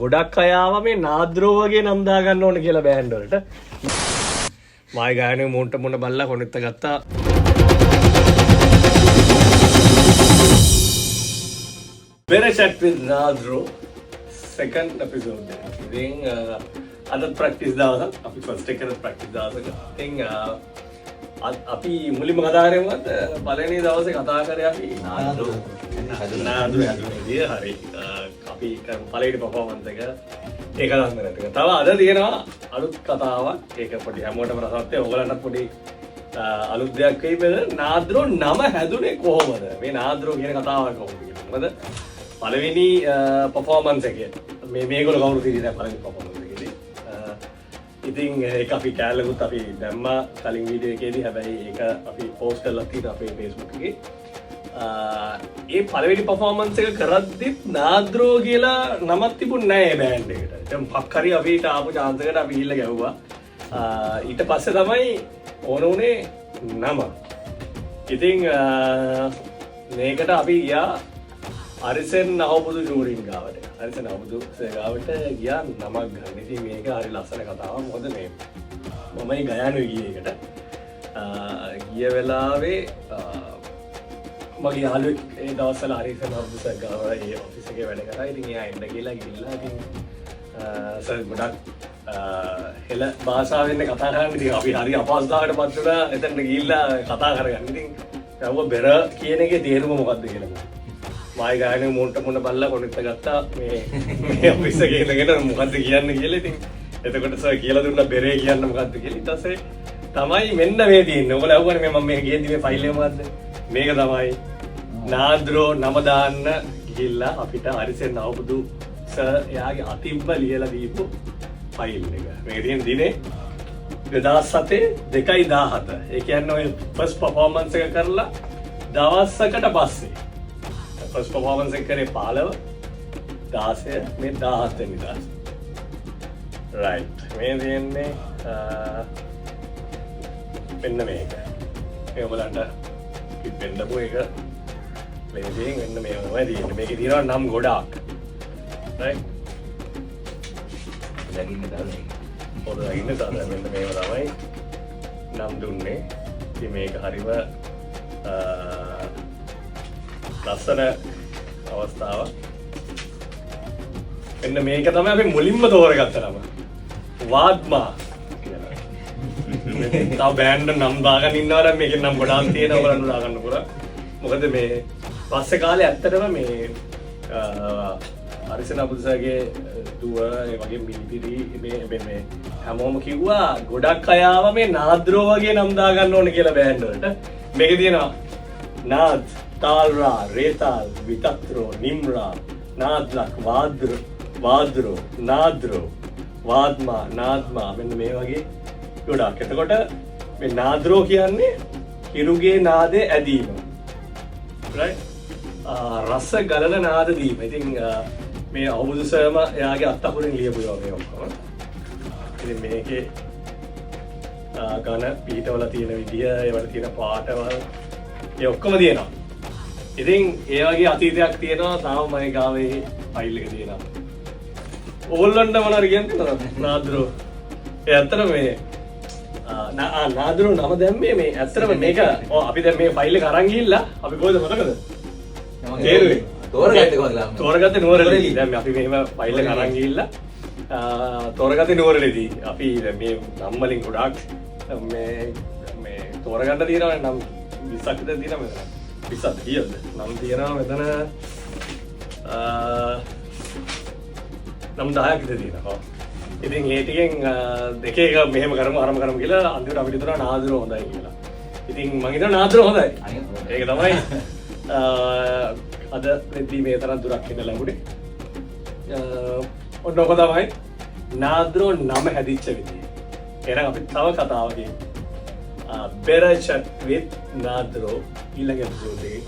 ගොඩක් අය ආවා මේ නාද්‍රෝ වගේ නම් දා ගන්න ඕන කියලා බෑන්ඩ් වලට. මායි ගායනේ මොන්ට මොන බල්ලා කොනෙත්ත ගත්තා. Better chat with Nadro second episode. ඉතින් අද ප්‍රැක්ටිස් දවසක් අපි ෆස්ට් එක කරලා ප්‍රැක්ටිස් දවසක. ඉතින් අපි මුලින්ම කතා කරමුත් පළවෙනි දවසේ කතා කරේ අපි නාද්‍රෝ හරි අපි කරමු පළවෙනි පර්ෆෝමන්ස් එක ඒක ගන්න නැතික. තව අද තියෙනවා අලුත් කතාවක්. ඒක පොඩි හැමෝටම රසවත් ඒ ඕගලන්ට පොඩි අලුත් දෙයක් වෙයිද නාද්‍රෝ නම හැදුනේ කොහොමද? මේ නාද්‍රෝ කියන කතාවක් කොහොමද කියන්නේ? මොකද පළවෙනි පර්ෆෝමන්ස් එකේ මේගොල්ලෝ කවුරුත් ඉන්නේ නැහැ පළවෙනි පර්ෆෝමන්ස් එකේදී. ඉතින් ඒක අපි කැලලකුත් අපි දැම්මා කලින් වීඩියෝ එකේදී. හැබැයි ඒක අපි පෝස්ට් කරලා තියෙනවා අපේ Facebook එකේ. ඒ පළවෙනි පර්ෆෝමන්ස් එක කරද්දිත් නාද්‍රෝ කියලා නමක් තිබුණ නැහැ බෑන්ඩ් එකට. දැන් පක් හරි අපිට ආපු chance එකට අපි ගිහිල්ලා ගැහුවා. ඊට පස්සේ තමයි ඕන උනේ නම. ඉතින් මේකට අපි ගියා අරිසෙන් නවබුදු ෂූරින් ගාවට. අරිසෙන් නවබුදු ගාවට ගියා නමක් ගන්න. ඉතින් මේක හරි ලස්සන කතාවක්. මොකද මේ මමයි ගයානුයි ගියේ එකට. ගිය වෙලාවේ මගේ යාළුවෙක් ඒ දවස්වල අරිසෙන් නවබුදු ගාව ඒ ඔෆිස් එකේ වැඩ කරා. ඉතින් එයා එන්න කියලා ගිහිල්ලා ඉතින් සර් ගොඩක් හෙළ භාෂාවෙන් කතා කරන්න. ඉතින් අපි හරි අපහසුතාවකට පත් වුණා එතනට ගිහිල්ලා කතා කරගන්න. ඉතින් යවුව බෙර කියන එකේ තේරුම මොකක්ද කියලා. මායි ගායනේ මොන්ට මොන බල්ලා කොනෙත්ත ගත්තා මේ ඔෆිස් එකේ ඉඳගෙන මොකද්ද කියන්නේ කියලා. ඉතින් එතකොට සර් කියලා දුන්නා බෙරේ කියන්න මොකද්ද කියලා. ඊට පස්සේ තමයි මෙන්න මේ තියෙන්නේ. ඔයගොල්ලෝ අහුවනේ මම මේ ගියේදි මේ ෆයිල් එක මොකද්ද? මේක තමයි නාද්‍රෝ නම දාන්න ගිහිල්ලා අපිට අරිසෙන් නවබුදු සර් එයාගේ අතිම්ම ලියලා දීපු ෆයිල් එක. මේක තියෙන දිනේ 2007 ඒ කියන්නේ ඔය ෆස්ට් පර්ෆෝමන්ස් එක කරලා දවසකට පස්සේ ෆස්ට් පර්ෆෝමන්ස් එක කරේ 15 16 මේ 17 වෙනි දවස්. රයිට්. මේ දෙන්නේ මෙන්න මේක. මේ ඔයගලන්ට පිටෙන්නපු එක ලේසියෙන් මෙන්න මේ වගේ තියෙන්නේ. මේකේ තියෙනවා නම් ගොඩාක්. රයිට්. ලගින්න දාලා. පොඩ ලගින්න දාලා මෙන්න මේව තමයි නම් දුන්නේ. ඉතින් මේක හරිම ලස්සන අවස්ථාවක්. මෙන්න මේක තමයි අපි මුලින්ම තෝරගත්ත නම. වාත්මා කියලා. තව බෑන්ඩ් නම් දාගෙන ඉන්නවා නම් මේකේ නම් ගොඩාක් තියෙනවා බලන්න දාගන්න පුරා. මොකද මේ පස්සේ කාලේ ඇත්තටම මේ අරිසෙන් නවබුදුගේ දුව ඒ වගේ මිලිපිරි මේ හැමෝම කිව්වා ගොඩක් අය ආවා මේ නාද්‍රෝ වගේ නම් දාගන්න ඕන කියලා බෑන්ඩ් වලට. මේකේ තියෙනවා නාද් तालरा रेताल वितत्रो निम्रा नादलक वाद्रो नाद्रो वाद्मा नाद्मा මෙන්න මේ වගේ ගොඩක්. එතකොට මේ නාද්‍රෝ කියන්නේ හිරුගේ නාදේ ඇදීම. රයිට්. රස ගලන නාද දීම. ඉතින් මේ අවුරුදු සෑම එයාගේ අත්අහුරින් ලියපු ඒවා මේ ඔක්කොම. ඉතින් මේකේ ගණ පිටවල තියෙන විදිය, ඒවට තියෙන පාටවල් ඒ ඔක්කොම තියෙනවා. ඉතින් ඒ වගේ අතීතයක් තියෙනවා. තාම මගේ ගාවේ ෆයිල් එක තියෙනවා. ඕගොල්ලන්ට මොනවද කියන්නේ නාද්‍රෝ? ඒ ඇත්තටම මේ නාද්‍රෝ නම දැම්මේ මේ ඇත්තටම මේක අපි දැන් මේ ෆයිල් එක අරන් ගිහිල්ලා අපි කොහෙද මතකද? තේරුවේ? තෝරගත්තේ කොහොමද? තෝරගත්තේ නුවරඑළියදී. දැන් අපි මෙහෙම ෆයිල් එක අරන් ගිහිල්ලා තෝරගත්තේ නුවරඑළියදී. අපි දැන් මේ නම් වලින් ගොඩාක් මේ තෝරගන්න තියෙනවා නම් 20ක් විතර තියෙනවා මෙතන. 20ක් කීයද? නම් තියෙනවා මෙතන නම් 10ක් විතර තියෙනවා. ඉතින් ඒ ටිකෙන් දෙක එක මෙහෙම කරමු අරම කරමු කියලා අන්තිමට අපිට හිතුණා නාද්‍රෝ හොඳයි කියලා. ඉතින් මම හිතුවා නාද්‍රෝ හොඳයි. ඒක තමයි අද වෙද්දී මේ තරම් දුරක් ඉඳලා ලැබුණේ. ඔන්න ඔක තමයි නාද්‍රෝ නම හැදිච්ච විදිය. එහෙනම් අපි තව කතාවකින් better chat with Nadro ඊළඟ එපිසෝඩ් එකේ